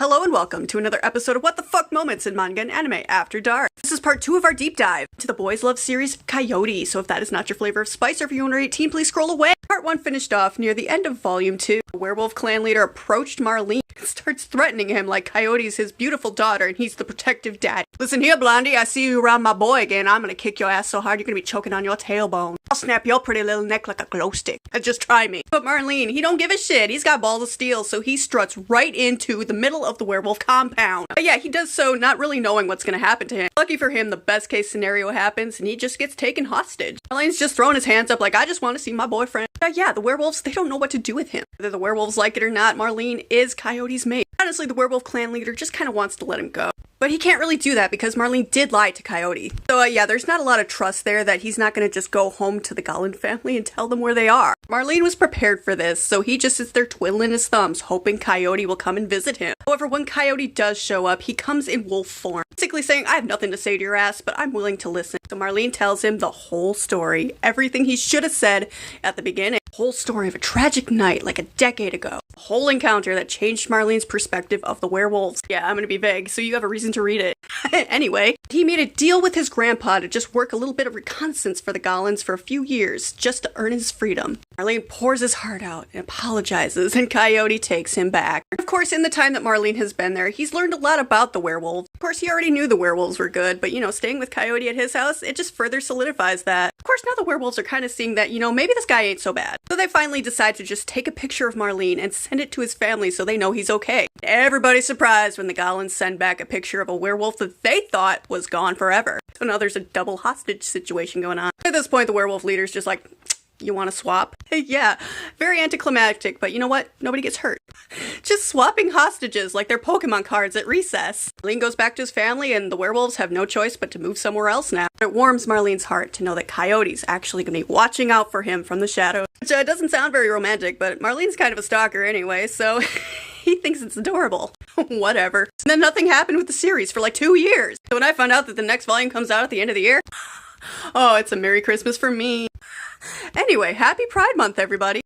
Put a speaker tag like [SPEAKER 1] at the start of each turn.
[SPEAKER 1] Hello and welcome to another episode of What the Fuck Moments in Manga and Anime After Dark. This is part 2 of our deep dive to the Boys Love series Coyote, so if that is not your flavor of spice or if you're under 18, please scroll away. Part 1 finished off near the end of Volume 2. The werewolf clan leader approached Marlene and starts threatening him like Coyote's his beautiful daughter and he's the protective dad. Listen here, Blondie, I see you around my boy again. I'm gonna kick your ass so hard you're gonna be choking on your tailbone. I'll snap your pretty little neck like a glow stick. Just try me. But Marlene, he don't give a shit. He's got balls of steel, so he struts right into the middle of the werewolf compound. But yeah, he does so not really knowing what's gonna happen to him. Lucky for him, the best case scenario happens and he just gets taken hostage. Marlene's just throwing his hands up like, I just want to see my boyfriend. But yeah, the werewolves, they don't know what to do with him. Whether the werewolves like it or not, Marlene is Coyote's mate. Honestly, the werewolf clan leader just kind of wants to let him go. But he can't really do that because Marlene did lie to Coyote. So yeah, there's not a lot of trust there that he's not going to just go home to the Gollin family and tell them where they are. Marlene was prepared for this, so he just sits there twiddling his thumbs, hoping Coyote will come and visit him. However, when Coyote does show up, he comes in wolf form, basically saying, I have nothing to say to your ass, but I'm willing to listen. So Marlene tells him the whole story, everything he should have said at the beginning. The whole story of a tragic night like a decade ago. A whole encounter that changed Marlene's perspective of the werewolves. Yeah, I'm gonna be vague, so you have a reason to read it. Anyway, he made a deal with his grandpa to just work a little bit of reconnaissance for the Gollins for a few years, just to earn his freedom. Marlene pours his heart out and apologizes, and Coyote takes him back. Of course, in the time that Marlene has been there, he's learned a lot about the werewolves. Of course, he already knew the werewolves were good, but staying with Coyote at his house, it just further solidifies that. Of course, now the werewolves are kind of seeing that, maybe this guy ain't so bad. So they finally decide to just take a picture of Marlene and send it to his family so they know he's okay. Everybody's surprised when the Gollins send back a picture of a werewolf that they thought was gone forever. So now there's a double hostage situation going on. At this point, the werewolf leader's just like, you want to swap? Yeah, very anticlimactic, but you know what? Nobody gets hurt. Just swapping hostages like they're Pokemon cards at recess. Marlene goes back to his family and the werewolves have no choice but to move somewhere else now. It warms Marlene's heart to know that Coyote's actually going to be watching out for him from the shadows. Which doesn't sound very romantic, but Marlene's kind of a stalker anyway, so he thinks it's adorable. Whatever. And then nothing happened with the series for like 2 years. So when I found out that the next volume comes out at the end of the year, oh, it's a Merry Christmas for me. Anyway, happy Pride Month, everybody.